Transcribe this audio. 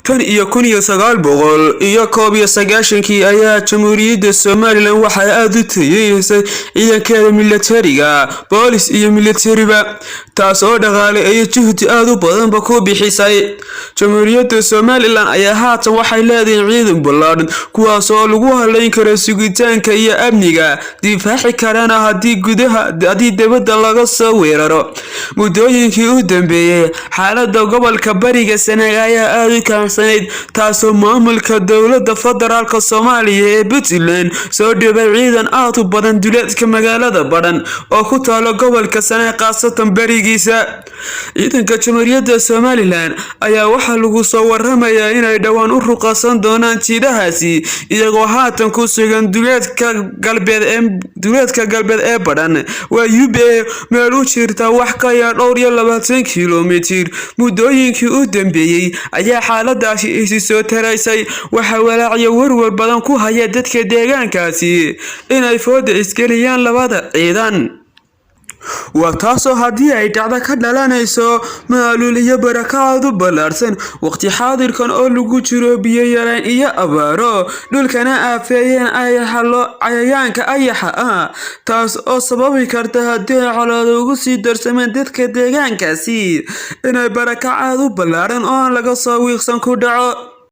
tan iyo 1991 ayaa Jamhuuriyadda Soomaaliland waxay aad u tayeysay ciidankeeda militariga, boolis iyo militariba, taas oo dhaqaale iyo juhdi aad u badan ku bixisay. Jamhuuriyadda Soomaaliland ayaa haatan waxay leedahay ciidan ballaaran kuwaas oo lagu haleyn karo sugitaanka iyo amniga, difaaci karana haddii dibadda laga soo weeraro. Muddooyinkii u dambeeyay, xaaladda gobolka Bariga Sanaag ayaa aad u kacsaneyd, taasoo maamulka dowladda federaalka Soomaaliya ee Puntland soo dhibay ciidan aad u badan duleedka magaalada Badhan oo ku taalo gobolka Sanaag qaasatan barigiisa. Ciidanka Jamhuuriyadda Soomaaliland ayaa waxaa lagu soo waramayaa inay dhawaan u ruqaysan doonaan jiidahaasi, iyagoo haatan ku sugan duleedka galbeed ee Badhan. Waa UBA meel u jirta wax ka yar 20 kiiloomitir. Muddooyinkii u dambeeyay ayaa xaaladaasi isi soo taraysay, waxa walaaciyo warwar badan ku haya dadka deegaankaasi inay fooda isgeliyaan labada ciidan. waa taasoo haddii ay dhacdo ka dhalanayso maalul iyo barakaad u balaarsan waqti xaadirkan oo lagu jiro biyo yaraan iyo abaaro dhulkana aafeeyeen cayayaanka ayaxa taas oo sababi karta haddii colaado ugu sii darsameen dadka deegaankaasi inay barakaad u balaaran oo laga soo wiiqsan ku dhaco.